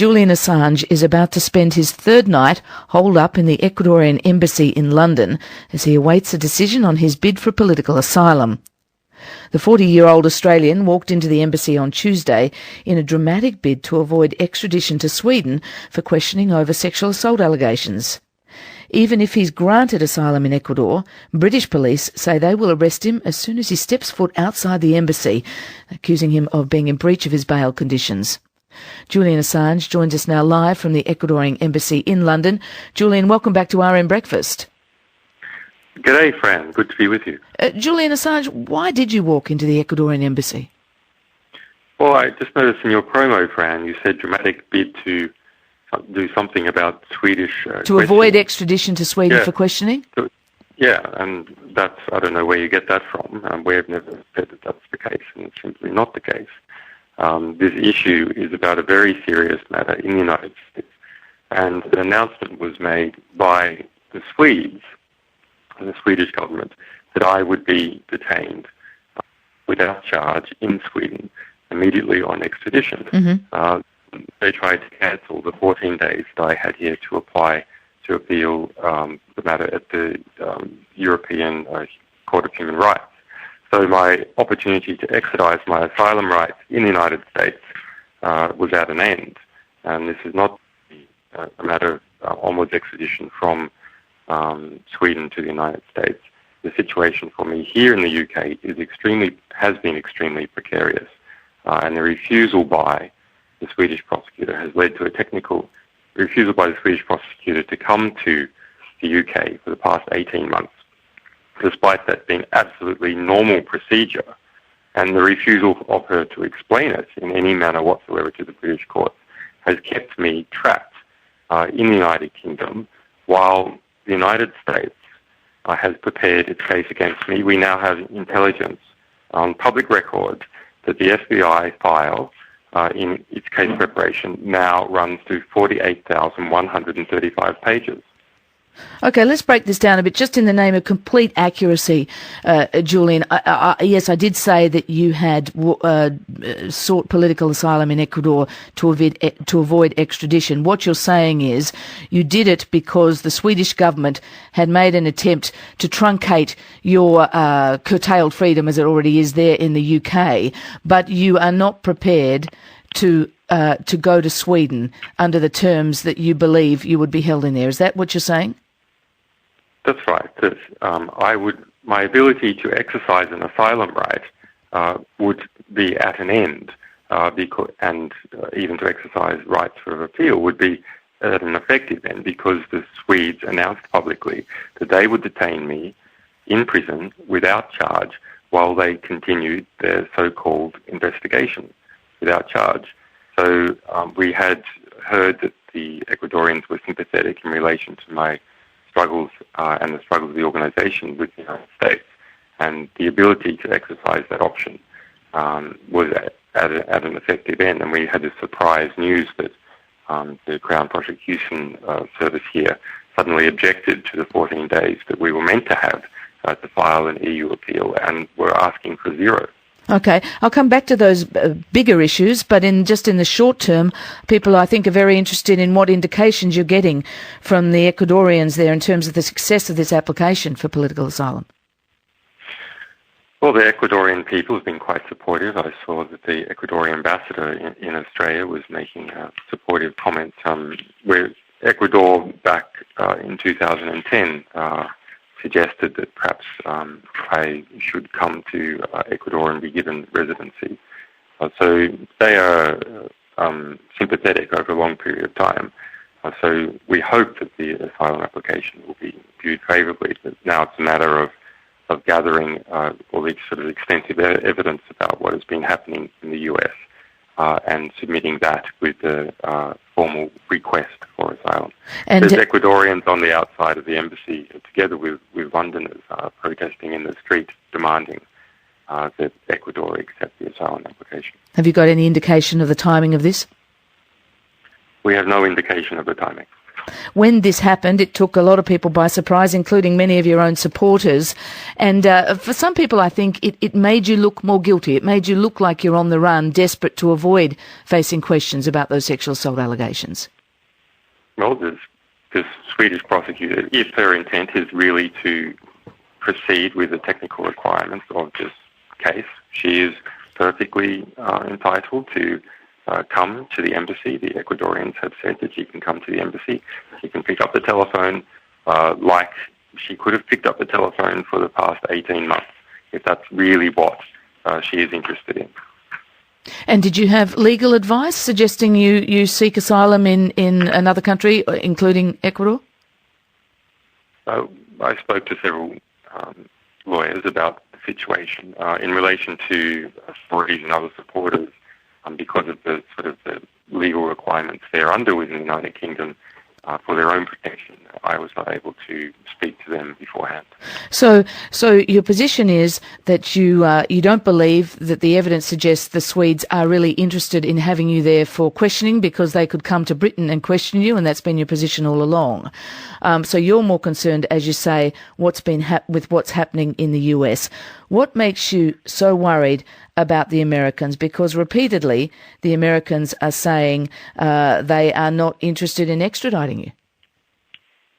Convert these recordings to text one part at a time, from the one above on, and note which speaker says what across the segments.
Speaker 1: Julian Assange is about to spend his third night holed up in the Ecuadorian Embassy in London as he awaits a decision on his bid for political asylum. The 40-year-old Australian walked into the embassy on Tuesday in a dramatic bid to avoid extradition to Sweden for questioning over sexual assault allegations. Even if he's granted asylum in Ecuador, British police say they will arrest him as soon as he steps foot outside the embassy, accusing him of being in breach of his bail conditions. Julian Assange joins us now live from the Ecuadorian Embassy in London. Julian, welcome back to RM Breakfast.
Speaker 2: G'day, Fran. Good to be with you.
Speaker 1: Julian Assange, why did you walk into the Ecuadorian Embassy?
Speaker 2: Well, I just noticed in your promo, Fran, you said dramatic bid to do something about Swedish
Speaker 1: to avoid extradition to Sweden for questioning?
Speaker 2: Yeah, and that's, I don't know where you get that from. We've never said that that's the case, and it's simply not the case. This issue is about a very serious matter in the United States, and an announcement was made by the Swedes, the Swedish government, that I would be detained without charge in Sweden immediately on extradition. Mm-hmm. They tried to cancel the 14 days that I had here to apply to appeal the matter at the European Court of Human Rights. So my opportunity to exercise my asylum rights in the United States was at an end. And this is not a matter of onwards extradition from Sweden to the United States. The situation for me here in the UK has been extremely precarious. And the refusal by the Swedish prosecutor has led to a technical refusal by the Swedish prosecutor to come to the UK for the past 18 months, despite that being absolutely normal procedure, and the refusal of her to explain it in any manner whatsoever to the British courts has kept me trapped in the United Kingdom while the United States has prepared its case against me. We now have intelligence on public record that the FBI file in its case preparation now runs to 48,135 pages.
Speaker 1: Okay, let's break this down a bit, just in the name of complete accuracy, Julian. Yes, I did say that you had sought political asylum in Ecuador to avoid extradition. What you're saying is you did it because the Swedish government had made an attempt to truncate your curtailed freedom, as it already is there in the UK, but you are not prepared to go to Sweden under the terms that you believe you would be held in there. Is that what you're saying?
Speaker 2: That's right. My ability to exercise an asylum right would be at an end, and even to exercise rights for appeal would be at an effective end, because the Swedes announced publicly that they would detain me in prison without charge while they continued their so-called investigation without charge. So we had heard that the Ecuadorians were sympathetic in relation to my struggles and the struggles of the organisation with the United States, and the ability to exercise that option was at an effective end. And we had the surprise news that the Crown Prosecution Service here suddenly objected to the 14 days that we were meant to have to file an EU appeal, and were asking for 0.
Speaker 1: Okay, I'll come back to those bigger issues, but in the short term, people, I think, are very interested in what indications you're getting from the Ecuadorians there in terms of the success of this application for political asylum.
Speaker 2: Well, the Ecuadorian people have been quite supportive. I saw that the Ecuadorian ambassador in Australia was making supportive comments. Where Ecuador back in 2010 suggested that perhaps I should come to Ecuador and be given residency. So they are sympathetic over a long period of time. So we hope that the asylum application will be viewed favourably. But now it's a matter of gathering all the sort of extensive evidence about what has been happening in the US and submitting that with the formal request for asylum. And there's Ecuadorians on the outside of the embassy, together with Londoners, protesting in the street, demanding that Ecuador accept the asylum application.
Speaker 1: Have you got any indication of the timing of this?
Speaker 2: We have no indication of the timing.
Speaker 1: When this happened, it took a lot of people by surprise, including many of your own supporters. And for some people, I think it made you look more guilty. It made you look like you're on the run, desperate to avoid facing questions about those sexual assault allegations.
Speaker 2: Well, this Swedish prosecutor, if their intent is really to proceed with the technical requirements of this case, she is perfectly entitled to come to the embassy. The Ecuadorians have said that she can come to the embassy. She can pick up the telephone like she could have picked up the telephone for the past 18 months, if that's really what she is interested in.
Speaker 1: And did you have legal advice suggesting you seek asylum in another country, including Ecuador?
Speaker 2: I spoke to several lawyers about the situation in relation to authorities and other supporters because of the sort of the legal requirements they're under within the United Kingdom for their own protection. I was not able to speak to them beforehand.
Speaker 1: So your position is that you don't believe that the evidence suggests the Swedes are really interested in having you there for questioning because they could come to Britain and question you, and that's been your position all along. So you're more concerned, as you say, what's happening in the US. What makes you so worried about the Americans? Because repeatedly the Americans are saying they are not interested in extraditing you.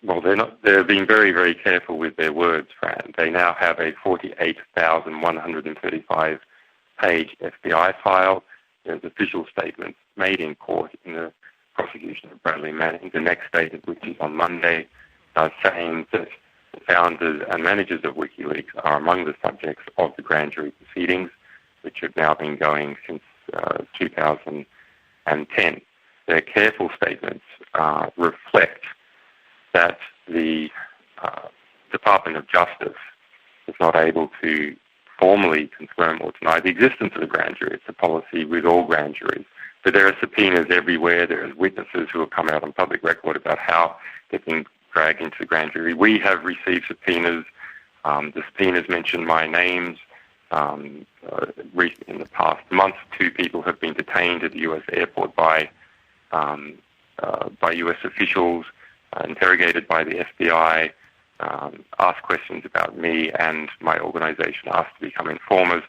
Speaker 2: Well, they're not. They're being very, very careful with their words, Fran. They now have a 48,135-page FBI file. There's official statements made in court in the prosecution of Bradley Manning. The next statement, which is on Monday, saying that the founders and managers of WikiLeaks are among the subjects of the grand jury proceedings, which have now been going since 2010. Their careful statements reflect that the Department of Justice is not able to formally confirm or deny the existence of the grand jury. It's a policy with all grand juries. But there are subpoenas everywhere. There are witnesses who have come out on public record about how they've been dragged into the grand jury. We have received subpoenas. The subpoenas mention my names. In the past month, 2 people have been detained at the U.S. airport by U.S. officials, interrogated by the FBI, asked questions about me and my organisation, asked to become informers.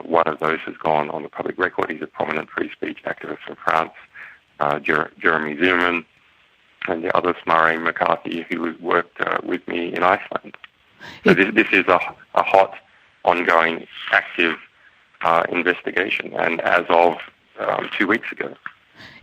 Speaker 2: One of those has gone on the public record. He's a prominent free speech activist from France, Jeremy Zimmerman, and the other, Smarray McCarthy, who worked with me in Iceland. So this is a hot, ongoing, active investigation, and as of 2 weeks ago.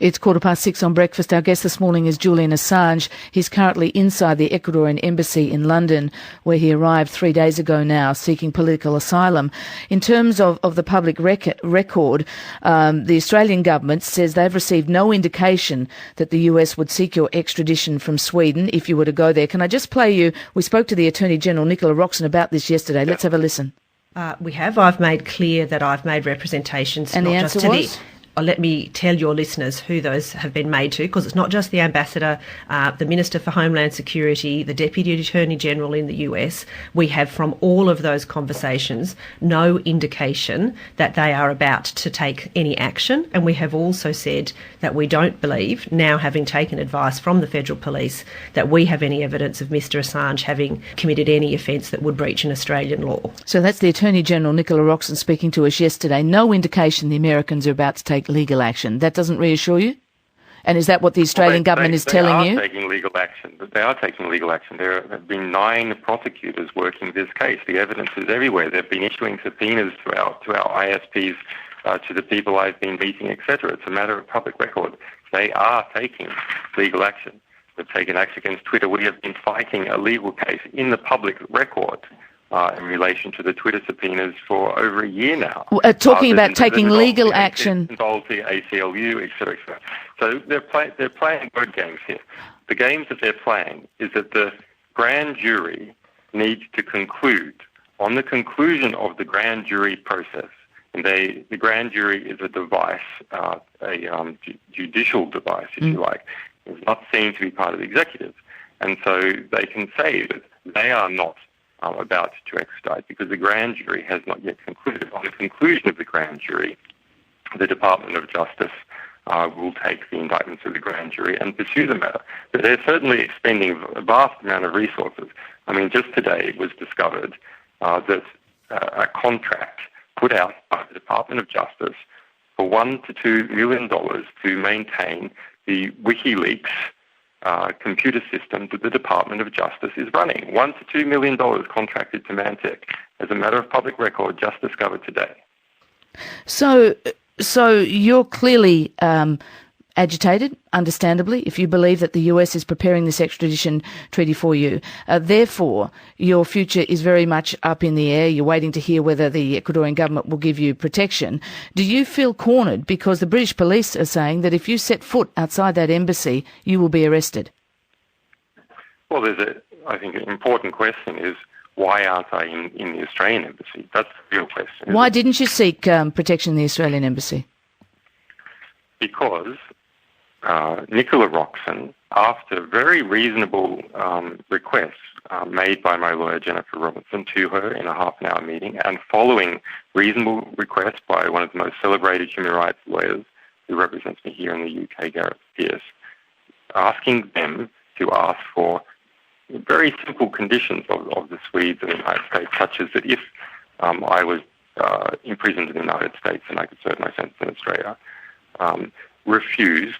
Speaker 1: It's 6:15 on Breakfast. Our guest this morning is Julian Assange. He's currently inside the Ecuadorian Embassy in London, where he arrived 3 days ago now, seeking political asylum. In terms of the public record, the Australian government says they've received no indication that the US would seek your extradition from Sweden if you were to go there. Can I just play you? We spoke to the Attorney General, Nicola Roxon, about this yesterday. Let's have a listen.
Speaker 3: We have. I've made clear that I've made representations.
Speaker 1: And
Speaker 3: not
Speaker 1: the answer
Speaker 3: just to
Speaker 1: was?
Speaker 3: Let me tell your listeners who those have been made to, because it's not just the Ambassador, the Minister for Homeland Security, the Deputy Attorney General in the US. We have, from all of those conversations, no indication that they are about to take any action. And we have also said that we don't believe, now having taken advice from the Federal Police, that we have any evidence of Mr Assange having committed any offence that would breach an Australian law.
Speaker 1: So that's the Attorney General, Nicola Roxon, speaking to us yesterday. No indication the Americans are about to take legal action. That doesn't reassure you? And is that what the Australian government is telling you?
Speaker 2: They are taking legal action. But they are taking legal action. There have been 9 prosecutors working this case. The evidence is everywhere. They've been issuing subpoenas to our ISPs, to the people I've been meeting, etc. It's a matter of public record. They are taking legal action. They've taken action against Twitter. We have been fighting a legal case in the public record in relation to the Twitter subpoenas for over a year now.
Speaker 1: Talking about taking legal action.
Speaker 2: Involves the ACLU, etc., etc. So they're playing word games here. The games that they're playing is that the grand jury needs to conclude. On the conclusion of the grand jury process, and the grand jury is a device, a judicial device, if you like. It's not seen to be part of the executive. And so they can say that they are not about to extradite because the grand jury has not yet concluded. On the conclusion of the grand jury, the Department of Justice will take the indictment to the grand jury and pursue the matter. But they're certainly expending a vast amount of resources. I mean, just today it was discovered that a contract put out by the Department of Justice for $1 to $2 million to maintain the WikiLeaks computer system that the Department of Justice is running. $1 to $2 million contracted to Mantech as a matter of public record, just discovered today.
Speaker 1: So you're clearly agitated, understandably, if you believe that the US is preparing this extradition treaty for you. Therefore, your future is very much up in the air. You're waiting to hear whether the Ecuadorian government will give you protection. Do you feel cornered because the British police are saying that if you set foot outside that embassy, you will be arrested?
Speaker 2: Well, I think an important question is, why aren't I in the Australian embassy? That's the real question.
Speaker 1: Why didn't you seek protection in the Australian embassy?
Speaker 2: Because Nicola Roxon, after very reasonable requests made by my lawyer Jennifer Robinson to her in a half-an-hour meeting, and following reasonable requests by one of the most celebrated human rights lawyers who represents me here in the UK, Gareth Pearce, asking them to ask for very simple conditions of the Swedes and the United States, such as that if I was imprisoned in the United States and I could serve my sentence in Australia, refused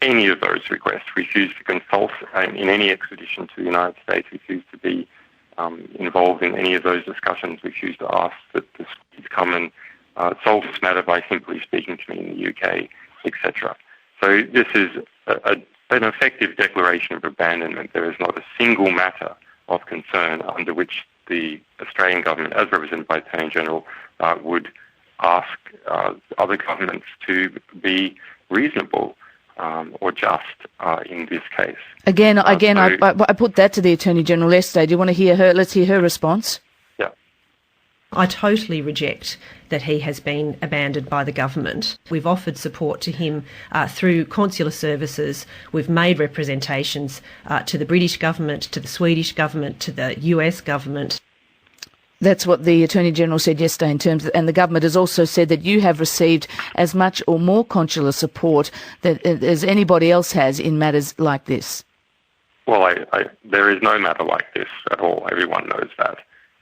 Speaker 2: any of those requests, refused to consult in any extradition to the United States, refused to be involved in any of those discussions, refused to ask that the Swedes come and solve this matter by simply speaking to me in the UK, etc. So this is an effective declaration of abandonment. There is not a single matter of concern under which the Australian government, as represented by the Attorney General, would ask other governments to be reasonable or just in this case.
Speaker 1: Again, I put that to the Attorney General yesterday. Do you want to hear her? Let's hear her response.
Speaker 2: Yeah.
Speaker 3: I totally reject that he has been abandoned by the government. We've offered support to him through consular services. We've made representations to the British government, to the Swedish government, to the US government.
Speaker 1: That's what the Attorney General said yesterday and the government has also said that you have received as much or more consular support as anybody else has in matters like this.
Speaker 2: Well, there is no matter like this at all. Everyone knows that.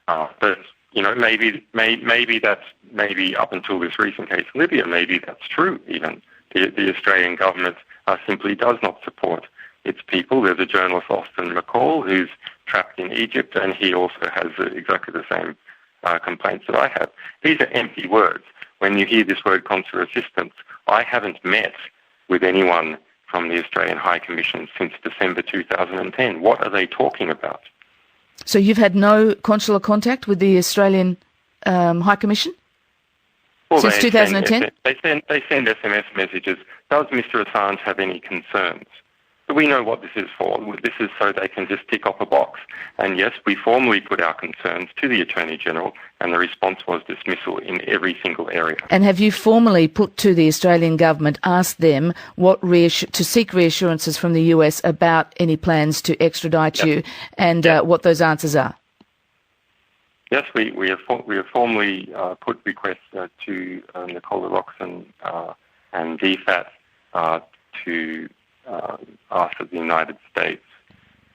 Speaker 2: But, maybe that's up until this recent case in Libya, maybe that's true even. The Australian government simply does not support its people. There's a journalist, Austin McCall, who's trapped in Egypt, and he also has exactly the same complaints that I have. These are empty words. When you hear this word consular assistance, I haven't met with anyone from the Australian High Commission since December 2010. What are they talking about?
Speaker 1: So you've had no consular contact with the Australian High Commission since 2010?
Speaker 2: They send SMS messages. Does Mr. Assange have any concerns? But we know what this is for. This is so they can just tick off a box. And yes, we formally put our concerns to the Attorney General, and the response was dismissal in every single area. And
Speaker 1: have you formally put to the Australian government, asked them to seek reassurances from the US about any plans to extradite you, and what those answers are?
Speaker 2: Yes, we have formally put requests to Nicola Roxon and DFAT to ask of the United States.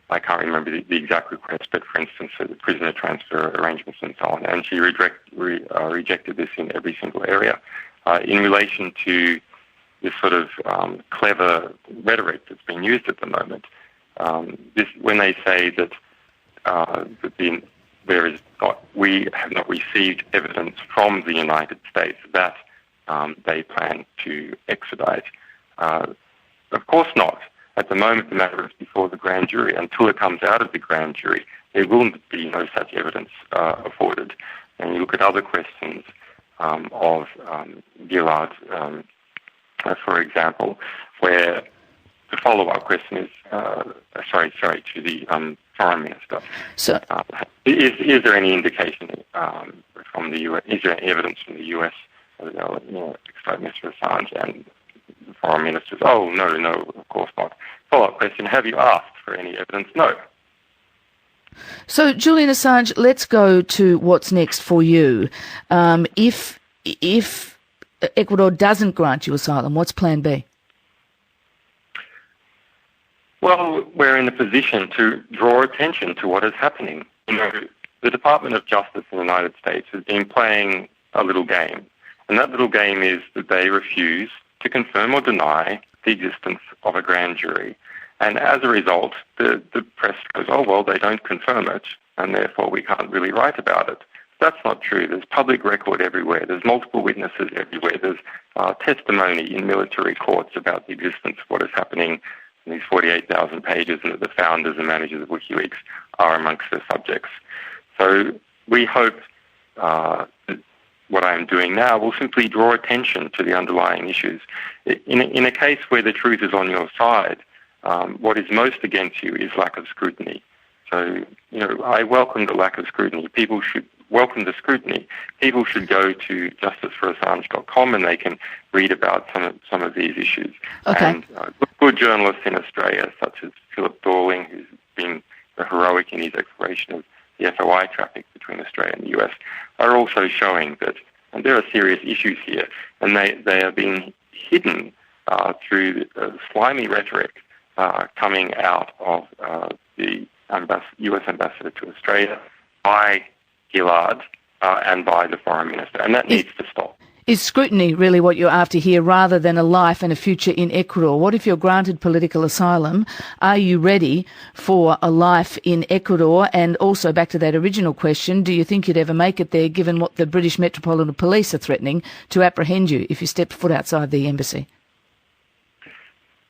Speaker 2: I can't remember the exact request, but for instance, the prisoner transfer arrangements and so on. And she rejected this in every single area. In relation to this sort of clever rhetoric that's being used at the moment, when they say that we have not received evidence from the United States that they plan to extradite. Of course not. At the moment, the matter is before the grand jury. Until it comes out of the grand jury, there will be no such evidence afforded. And you look at other questions of Gillard, for example, where the follow-up question is, to the Foreign Minister. So, is there any indication from the US? Is there any evidence from the US? Extradite Mr. Assange, and the Foreign Minister says, "Oh no, of course not." Follow-up question: have you asked for any evidence? No.
Speaker 1: So, Julian Assange, let's go to what's next for you. If Ecuador doesn't grant you asylum, what's Plan B?
Speaker 2: Well, we're in a position to draw attention to what is happening. The Department of Justice in the United States has been playing a little game, and that little game is that they refuse to confirm or deny the existence of a grand jury. And as a result, the press goes, oh, well, they don't confirm it, and therefore we can't really write about it. That's not true. There's public record everywhere. There's multiple witnesses everywhere. There's testimony in military courts about the existence of what is happening in these 48,000 pages, and that the founders and managers of WikiLeaks are amongst the subjects. So we hope that what I am doing now will simply draw attention to the underlying issues. In a case where the truth is on your side, what is most against you is lack of scrutiny. So, I welcome the lack of scrutiny. People should welcome the scrutiny. People should go to justiceforassange.com and they can read about some of these issues.
Speaker 1: Okay.
Speaker 2: And good journalists in Australia, such as Philip Dorling, who's been heroic in his exploration of the FOI traffic between Australia and the US, are also showing that there are serious issues here, and they are being hidden through slimy rhetoric coming out of the US ambassador to Australia by Gillard and by the foreign minister, and that needs to stop.
Speaker 1: Is scrutiny really what you're after here, rather than a life and a future in Ecuador? What if you're granted political asylum? Are you ready for a life in Ecuador? And also, back to that original question, do you think you'd ever make it there, given what the British Metropolitan Police are threatening to apprehend you if you step foot outside the embassy?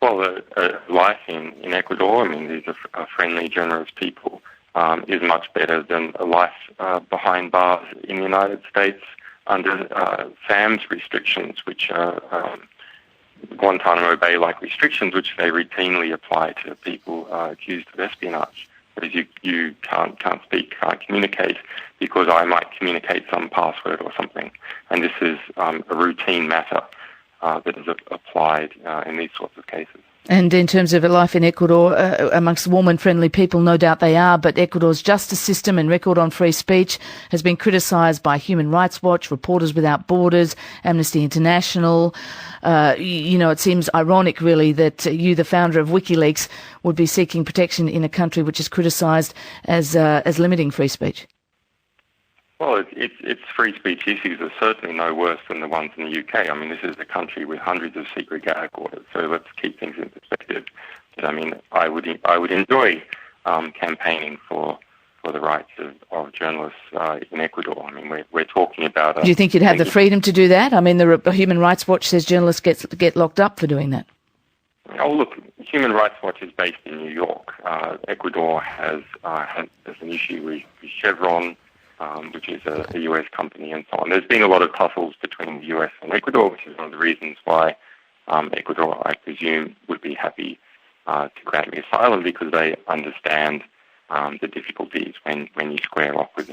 Speaker 2: Well, a life in Ecuador, these are friendly, generous people, is much better than a life behind bars in the United States under SAM's restrictions, which are Guantanamo Bay-like restrictions, which they routinely apply to people accused of espionage. That is, you can't speak, can't communicate, because I might communicate some password or something. And this is a routine matter that is applied in these sorts of cases.
Speaker 1: And in terms of a life in Ecuador, amongst warm and friendly people, no doubt they are, but Ecuador's justice system and record on free speech has been criticised by Human Rights Watch, Reporters Without Borders, Amnesty International. It seems ironic, really, that you, the founder of WikiLeaks, would be seeking protection in a country which is criticised as limiting free speech.
Speaker 2: Well, its free speech issues are certainly no worse than the ones in the UK. This is a country with hundreds of secret gag orders, so let's keep things in perspective. But, I would enjoy campaigning for the rights of journalists in Ecuador. We're talking about...
Speaker 1: Do you think you'd have the freedom to do that? The Human Rights Watch says journalists get locked up for doing that.
Speaker 2: Oh, look, Human Rights Watch is based in New York. Ecuador has an issue with Chevron, which is a US company, and so on. There's been a lot of tussles between the US and Ecuador, which is one of the reasons why Ecuador, I presume, would be happy to grant me asylum, because they understand the difficulties when you square off with